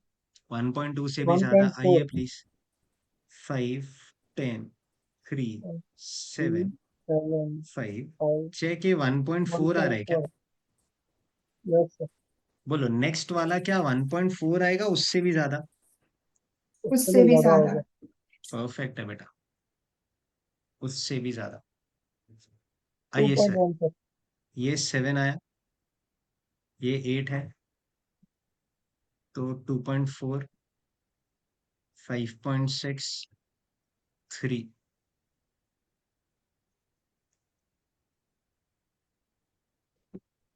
S1: 1.2 से भी ज्यादा, आइए
S2: 1.4,
S1: प्लीज। 5, 10, 3,
S2: 3,
S1: 7,
S2: 7,
S1: 5।
S2: 5,
S1: चेक, ये 1.4 आ रहा है क्या?
S2: 1.4, यस सर।
S1: बोलो नेक्स्ट वाला क्या 1.4 आएगा उससे भी ज्यादा?
S3: उससे
S2: चलो
S3: भी
S2: ज्यादा
S3: ज्यादा।
S2: होगा,
S1: परफेक्ट है बेटा, उससे भी ज्यादा।
S2: टू
S1: आइए सर,
S2: पॉइंट वन सर।
S1: ये 7 आया, ये 8 है, तो 2.4, 5.6, 3।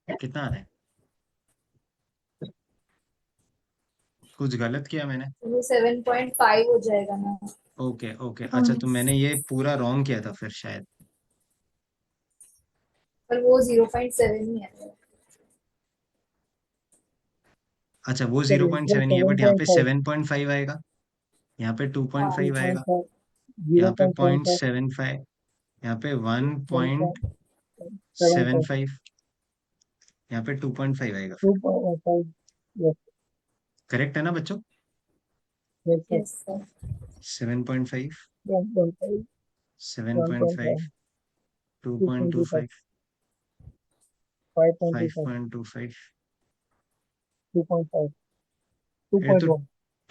S1: कितना आ रहा है? कुछ गलत किया मैंने?
S4: तो 7.5 हो जाएगा ना?
S1: ओके ओके,
S3: हाँ
S1: अच्छा तो मैंने ये पूरा रॉन्ग किया था फिर शायद।
S4: पर वो 0.7 ही है।
S1: अच्छा वो
S2: सर इंटरेस्ट
S1: 0.7 ही है,
S2: सेवन
S1: बट यहाँ
S2: पॉइंट
S1: पे
S2: फाइव
S1: 7.5 आएगा, यहाँ पे
S4: हाँ
S1: 2.5
S2: पॉइंट
S1: आएगा,
S2: फाइव जीरो
S1: यहाँ पे
S2: point seven
S1: point
S2: five
S1: seven five यहाँ पे one
S2: one
S1: point
S2: point seven
S1: seven
S2: five
S1: five यहाँ पे 2.5 आएगा
S2: टू
S1: फिर।
S2: पॉइंट फाइव यस,
S1: करेक्ट है ना बच्चों?
S2: Yes sir.
S4: यस सर
S1: 7.5,
S2: 1.5,
S1: 7.5,
S2: 1.1, 2.25,
S1: 2.25,
S2: 5.25,
S1: 5.25,
S2: 2.5,
S1: फिर तो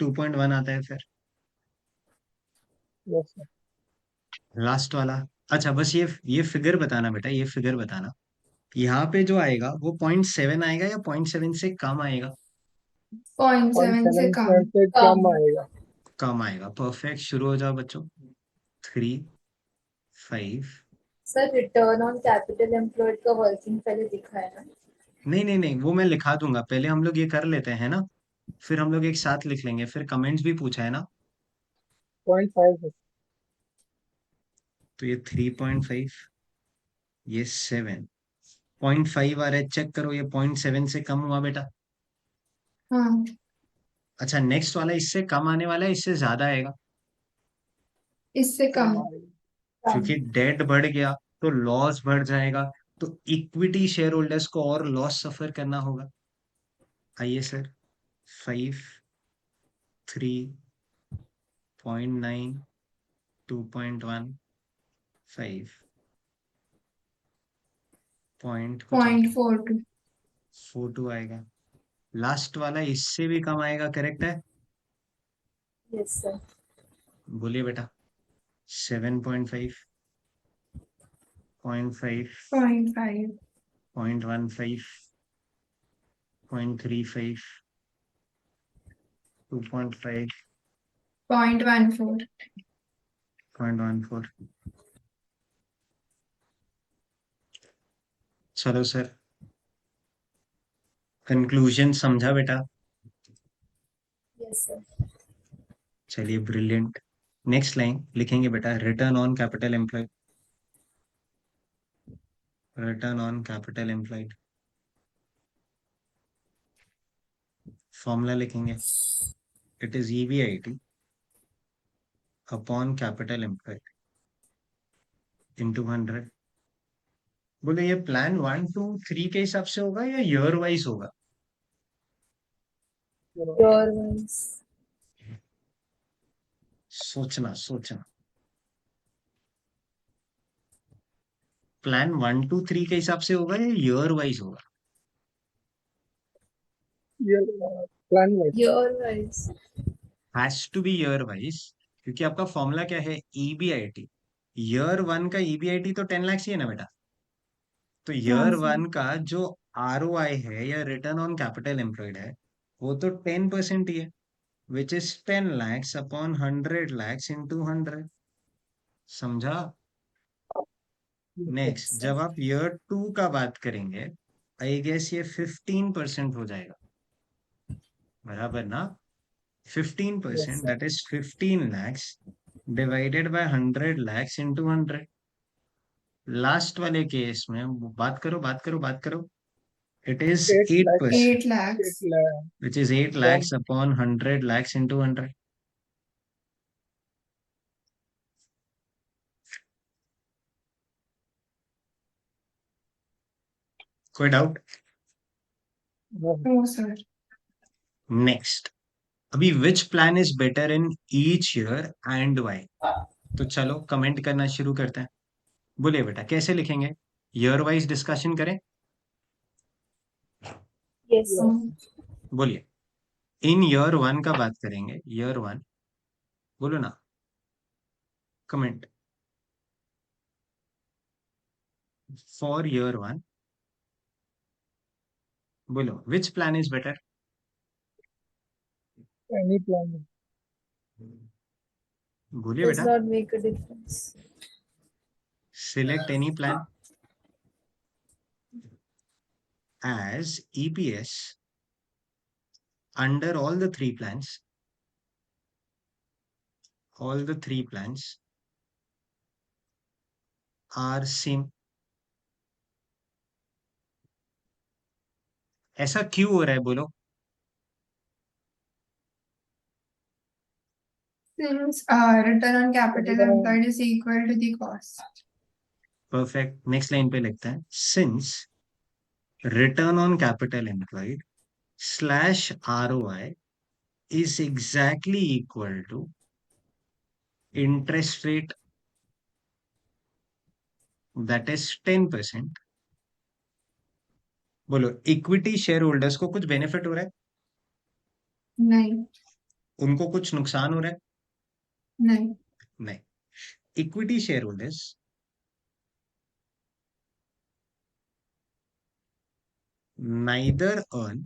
S2: 2.1,
S1: 2.1 आता है फिर
S2: यस सर।
S1: लास्ट वाला। अच्छा बस ये फिगर बताना बेटा, ये फिगर बताना, यहाँ पे जो आएगा वो 0.7 आएगा या 0.7 से कम आएगा?
S3: 0.7 से कम।
S2: 0.7 से कम
S4: कम।
S2: आएगा।
S1: कम आएगा, परफेक्ट। शुरू हो जाओ बच्चों। 3, 5।
S4: Sir return on capital employed का वर्किंग पहले दिखा है ना?
S1: नहीं नहीं नहीं, वो मैं लिखा दूंगा, पहले हम लोग ये कर लेते हैं ना, फिर हम लोग एक साथ लिख लेंगे, फिर कमेंट्स भी पूछा है ना।
S2: 0.5
S1: तो ये 3.5, ये 7.5 आ रहा है, चेक करो, ये 0.7 से कम हुआ बेटा।
S3: हाँ
S1: अच्छा नेक्स्ट वाला इससे कम आने वाला है, इससे ज्यादा आएगा,
S3: इससे
S2: कम
S3: कम।
S2: आएगा।
S4: कम।
S1: क्योंकि डेट बढ़ गया तो लॉस बढ़ जाएगा, तो इक्विटी शेयर होल्डर्स को और लॉस सफर करना होगा। आइए सर, 5, 3.9, 2.1, 5 कुछ आ गया,
S3: 0.42।
S1: 42 आएगा। लास्ट वाला इससे भी कम आएगा, करेक्ट है?
S4: यस सर
S1: बोलिए बेटा। 7.5, 0.5,
S3: 0.5।
S1: 0.15, 0.35, 2.5,
S3: 0.14।
S1: 0.14। चलो सर, कंक्लूजन समझा बेटा?
S4: Yes sir.
S1: चलिए, ब्रिलियंट। नेक्स्ट लाइन लिखेंगे बेटा, return on capital employed. Return on capital employed, formula लिखेंगे, it is EBIT upon capital employed into 100। बोले ये प्लान 1 2 3 के हिसाब से होगा या ईयर वाइज होगा?
S4: योर मीन्स
S1: सोचना सोचना। प्लान 1 2 3 के हिसाब से होगा या ईयर वाइज होगा?
S2: ये plan wise.
S4: Your wise.
S1: Has to be year wise, क्योंकि आपका फॉर्मूला क्या है? EBIT। ईयर 1 का EBIT तो 10 लाख ही है ना बेटा? तो
S3: हाँ
S1: ईयर
S3: सर
S1: 1 का जो ROI है या रिटर्न ऑन कैपिटल एम्प्लॉयड है, वो तो 10% ही है, which is 10 lakhs upon 100 lakhs into 100। समझा? नेक्स्ट,
S4: सर
S1: जब आप ईयर 2 का बात करेंगे, आई गेस ये 15% हो जाएगा, बराबर ना?
S4: Yes
S1: 15%,
S4: sir.
S1: that is 15 lakhs divided by 100 lakhs into 100। Last वाले केस में बात करो बात करो बात करो, it is 8%,
S3: 8 lakhs
S2: 8 lakh
S1: which is 8
S2: from
S1: lakhs upon 100 lakhs into 100। कोई डाउट?
S3: no sir
S1: नेक्स्ट, अभी which plan is better in each year and why? तो चलो कमेंट करना शुरू करते हैं। बोलिए बेटा, कैसे लिखेंगे? ईयर वाइज डिस्कशन करें?
S4: Yes sir.
S3: हाँ
S1: बोलिए। इन ईयर 1 का बात करेंगे, ईयर 1, बोलो ना, कमेंट। फॉर ईयर 1, बोलो, विच plan is better?
S2: any plan.
S1: बोलिए
S4: Does
S1: बेटा।
S4: not make a difference.
S1: Select any plan as EPS under all the three plans, all the three plans are same। ऐसा क्यों हो रहा है बोलो?
S3: since return on capital employed is equal to the cost
S1: perfect. Next line पे लिखते हैं, since return on capital employed slash ROI is exactly equal to interest rate, that is 10%। बोलो, इक्विटी शेयर होल्डर्स को कुछ benefit हो रहा है?
S3: नहीं
S1: उनको कुछ नुकसान हो रहा है?
S3: नहीं
S1: नहीं। Equity share holders neither earn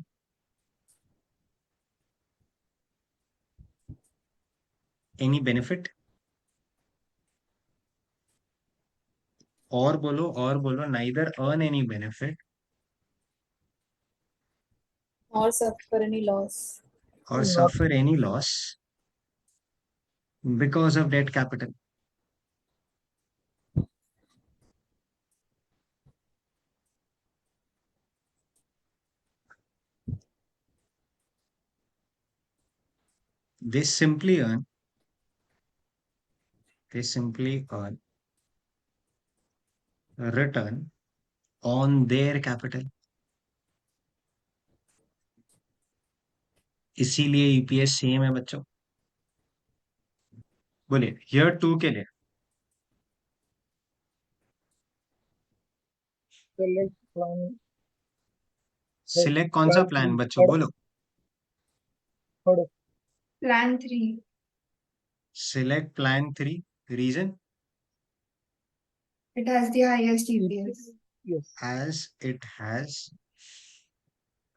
S1: any benefit, और बोलो, neither earn any benefit
S4: Or suffer any loss.
S1: or
S2: Not
S1: suffer any loss because of debt capital। they simply earn they simply earn a return on their capital। इसीलिए EPS same है बच्चों। बोलिए year 2 के लिए।
S2: select plan.
S1: Select कौन सा
S2: Plan
S1: plan
S2: three.
S1: बच्चों, बोलो।
S2: Third.
S3: plan 3
S1: select plan 3, reason?
S3: it has the highest EPS
S2: Yes.
S1: as it has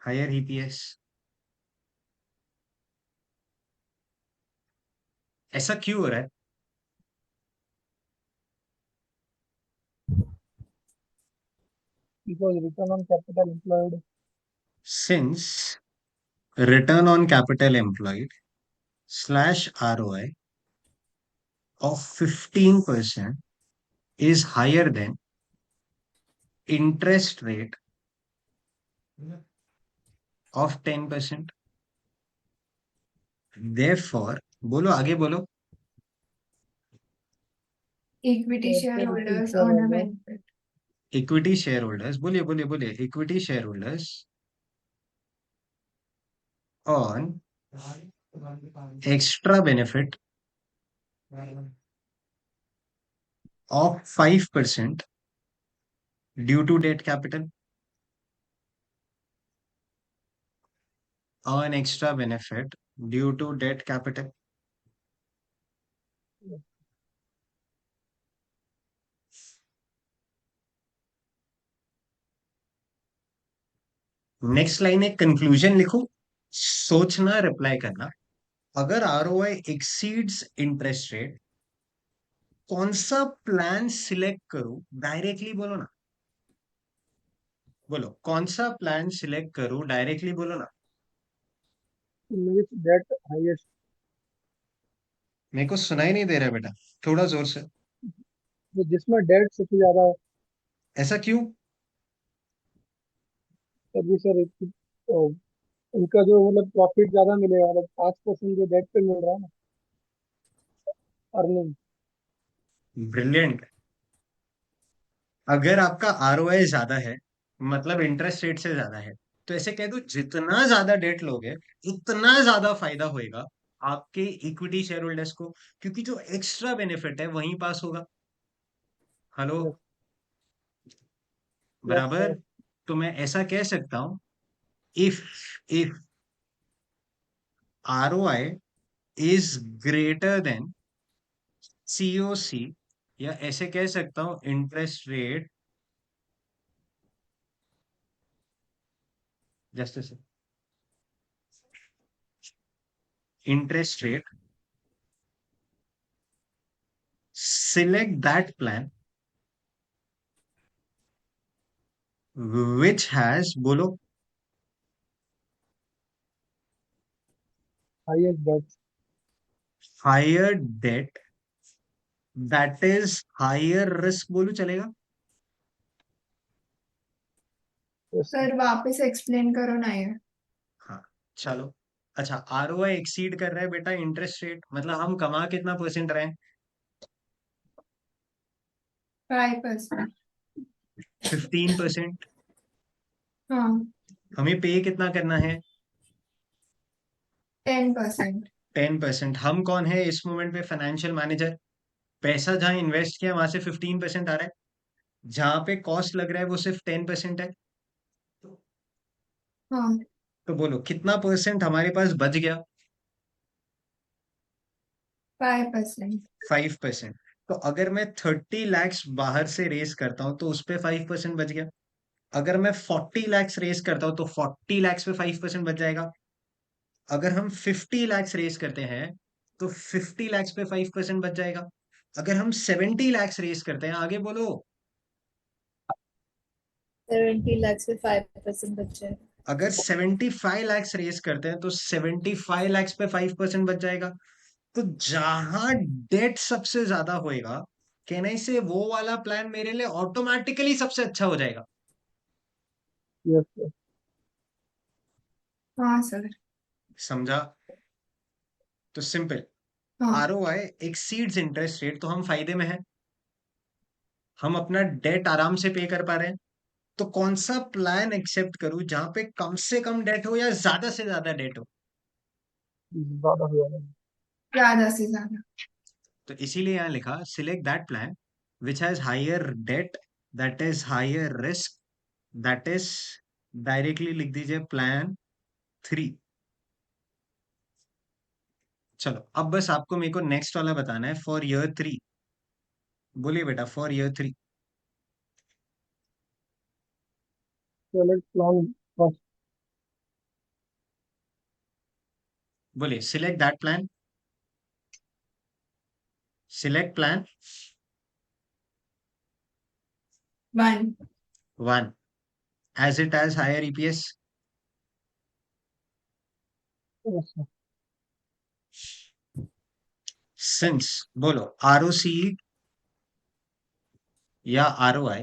S1: higher EPS। ऐसा क्यों हो रहा है?
S2: because return on capital employed
S1: Since return on capital employed slash ROI of 15% is higher than interest rate of 10%. Therefore, बोलो आगे बोलो.
S3: Equity shareholders earn a
S2: shareholder
S3: benefit.
S1: Equity shareholders, बोलिए. Equity shareholders on extra benefit of 5% due to debt capital. On extra benefit due to debt capital. Next line एक conclusion लिखो, सोचना, reply करना. अगर ROI exceeds interest rate, कौन सा plan select करूं? Directly बोलो ना. बोलो कौन सा प्लान सिलेक्ट करूं? डायरेक्टली बोलो ना.
S2: in which debt highest
S1: मेरे को सुनाई नहीं दे रहा बेटा, थोड़ा जोर से.
S2: तो जिसमें डेट सबसे ज्यादा है.
S1: ऐसा क्यों?
S2: तभी सर उनका जो मतलब प्रॉफिट ज्यादा मिलेगा, मतलब 5% जो डेट पे मिल रहा है ना अर्निंग.
S1: ब्रिलियंट. अगर आपका आरओआई ज्यादा है, मतलब इंटरेस्ट रेट से ज्यादा है, तो ऐसे कह दो जितना ज्यादा डेट लोगे उतना ज्यादा फायदा होएगा आपके इक्विटी शेयर होल्डर्स को, क्योंकि जो एक्स्ट्रा बेनिफिट है वहीं पास होगा. हेलो,
S2: यस
S1: बराबर.
S2: सर.
S1: तो मैं ऐसा कह सकता हूं, if if ROI is greater than COC, या ऐसे कह सकता हूं इंटरेस्ट रेट, जस्ट से interest rate, select that plan which has, बोलो,
S2: highest debt.
S1: higher debt, that is higher risk, बोलो चलेगा.
S3: सर वापस एक्सप्लेन करो ना ये.
S1: हाँ चलो. अच्छा, आरओआई एक्सीड कर रहा है बेटा इंटरेस्ट रेट, मतलब हम कमा कितना परसेंट रहे हैं?
S3: 5%.
S1: 15%.
S3: हाँ.
S1: हमें पे कितना करना है?
S3: 10%.
S1: 10%. हम कौन है इस मोमेंट पे? Financial manager. पैसा जहां इन्वेस्ट किया वहां से 15% आ रहा है, जहां पे कॉस्ट लग रहा है वो सिर्फ 10% है.
S3: हाँ.
S1: तो बोलो कितना परसेंट हमारे पास बच गया?
S3: 5%.
S1: 5%. तो अगर मैं 30 lakhs बाहर से रेस करता हूं तो उस पे 5% बच गया. अगर मैं 40 lakhs रेस करता हूं तो 40 lakhs पे 5% बच जाएगा. अगर हम 50 lakhs रेस करते हैं तो 50 lakhs पे 5% बच जाएगा. अगर हम 70 lakhs रेस करते हैं, आगे बोलो.
S4: 70 lakhs पे 5% बच जाएगा.
S1: अगर 75 lakhs रेस करते हैं तो 75 lakhs पे 5% बच जाएगा. तो जहां डेट सबसे ज्यादा होएगा, कहने से वो वाला प्लान मेरे लिए ऑटोमेटिकली सबसे अच्छा हो जाएगा.
S2: Yes sir.
S3: हाँ सर.
S1: समझा? तो सिंपल,
S3: हाँ.
S1: आरओआई एक्सीड्स इंटरेस्ट रेट, तो हम फायदे में हैं, हम अपना डेट आराम से पे कर पा रहे हैं. तो कौन सा प्लान एक्सेप्ट करूं जहां पे कम से कम डेट हो या ज्यादा से ज्यादा डेट हो?
S2: ज्यादा हो जाएगा.
S3: ज्यादा से ज्यादा.
S1: तो इसीलिए यहां लिखा select that plan which has higher debt, that is higher risk, that is, directly लिख दीजिए प्लान 3. चलो अब बस आपको मेरे को नेक्स्ट वाला बताना है फॉर ईयर 3. बोलिए बेटा for year 3.
S2: Select plan first.
S1: बोलिए select that plan, select plan
S3: 1.
S1: 1. as it has higher EPS?
S2: Yes, sir.
S1: Since बोलो ROCE या ROI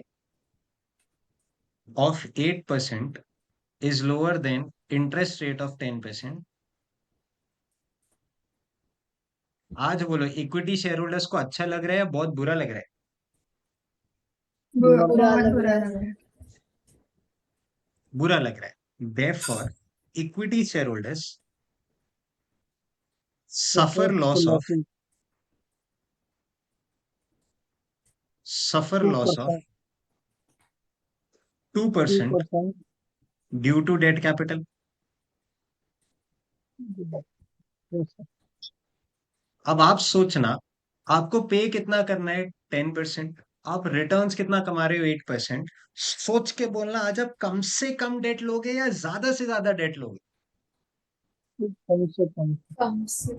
S1: of 8% is lower than interest rate of 10%. आज बोलो इक्विटी शेयर होल्डर्स को अच्छा लग रहा है या बहुत बुरा लग रहा है?
S2: बुरा
S3: बहुत
S4: लग
S3: बुरा
S4: रहा
S3: लग रहा
S4: है।
S3: है।
S1: बुरा लग रहा है। Therefore, equity shareholders suffer loss of
S2: losses
S1: suffer
S2: 2%,
S1: loss of 2%
S2: 3%.
S1: due to debt capital.
S2: Yes, sir.
S1: अब आप सोचना, आपको पे कितना करना है? 10%। आप रिटर्न्स कितना कमा रहे हो? 8%। सोच के बोलना, आज आप कम से कम डेट लोगे या ज्यादा से ज्यादा डेट लोगे?
S2: कम से कम।
S4: कम से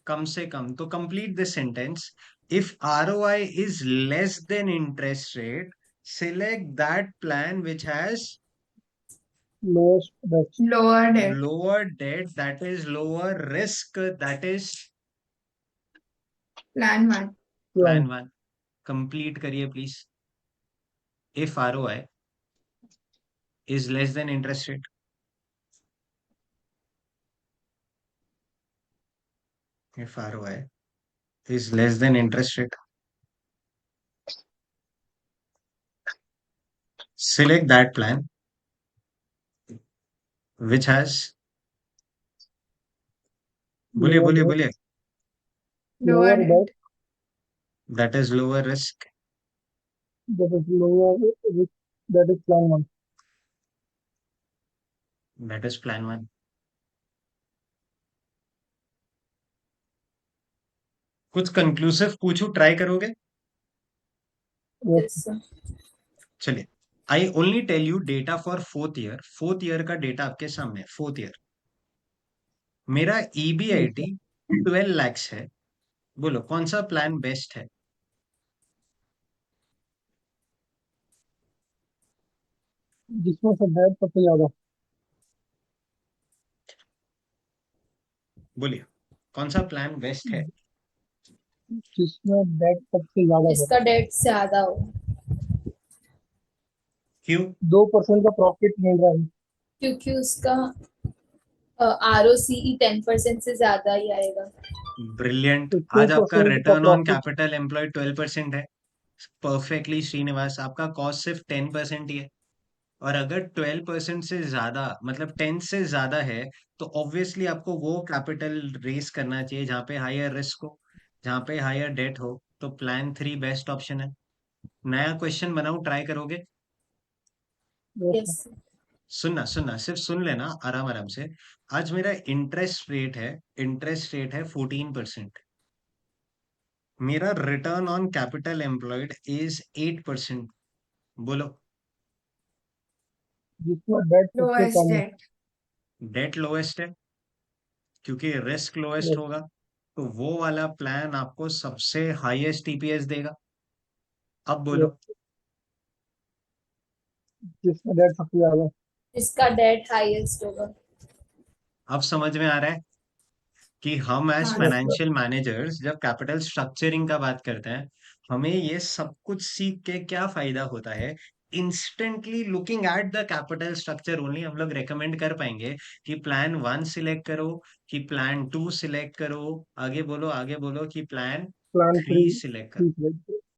S1: कम से कम। तो complete this sentence, if ROI is less than interest rate, select that plan which has
S2: Lowest best.
S3: Lower debt.
S1: lower debt, that is lower risk, that is
S3: plan 1।
S1: plan 1। Complete करिए please. If ROI is less than interest rate, if ROI is less than interest rate, select that plan which has, बोलिए
S2: Lower
S1: बोलिए
S2: debt.
S1: बोलिए,
S3: lower
S2: Lower
S3: debt.
S2: debt.
S1: that is lower risk,
S2: That is lower risk. That is plan 1.
S1: that is plan 1। कुछ conclusive पूछूं, try करोगे?
S2: Yes.
S4: yes, sir.
S1: चलिए, I only tell you data for fourth year. Fourth year का data आपके सामने है। Fourth year मेरा EBIT 12 lakhs है। बोलो कौन सा प्लान बेस्ट है?
S2: जिसमें से डेट सबसे ज्यादा।
S1: बोलिए कौन सा प्लान बेस्ट है?
S2: जिसमें डेट सबसे ज्यादा है।
S4: जिसका डेट ज्यादा हो,
S1: क्यों?
S2: 2% का प्रॉफिट मिल रहा है।
S4: क्योंकि उसका ROCE 10% से ज्यादा ही आएगा।
S1: ब्रिलियंट।
S2: तो
S1: आज आपका
S2: 2% का
S1: return on
S2: profit.
S1: Capital employed 12% है। परफेक्टली श्रीनिवास, आपका कॉस्ट सिर्फ 10% ही है। और अगर 12% से ज्यादा, मतलब 10 से ज्यादा है, तो ऑब्वियसली आपको वो कैपिटल रेस करना चाहिए जहाँ पे हायर रिस्क हो, जहाँ पे हायर डेट हो। तो प्लान 3 बेस्ट ऑप्शन है। नया क्वेश्चन बनाऊं, ट्राई करोगे?
S4: यस,
S1: सुनना सुनना, सिर्फ सुन लेना आराम आराम से। आज मेरा इंटरेस्ट रेट है 14%। मेरा return on capital employed is 8%। बोलो।
S2: जिसमें डेट सबसे
S3: लोएस्ट
S2: कम है।
S3: डेट।
S1: डेट लोएस्ट है क्योंकि रिस्क लोएस्ट
S2: Yes.
S1: होगा, तो वो वाला प्लान आपको सबसे हाईएस्ट EPS देगा। अब बोलो।
S2: Yes. जिसमें डेट सबसे ज्यादा है।
S4: जिसका डेट हाईएस्ट होगा।
S1: अब समझ में आ रहा है कि हम एज
S3: हाँ
S2: Yes,
S3: sir.
S2: sir.
S1: Financial managers जब कैपिटल स्ट्रक्चरिंग का बात करते हैं, हमें ये सब कुछ सीख के क्या फायदा होता है? Instantly looking at the capital structure only हम लोग रेकमेंड कर पाएंगे कि प्लान 1 सिलेक्ट करो, कि प्लान 2 सिलेक्ट करो, आगे बोलो कि प्लान
S2: Plan
S1: 3
S2: 3.
S1: सिलेक्ट करो।
S2: 3 select.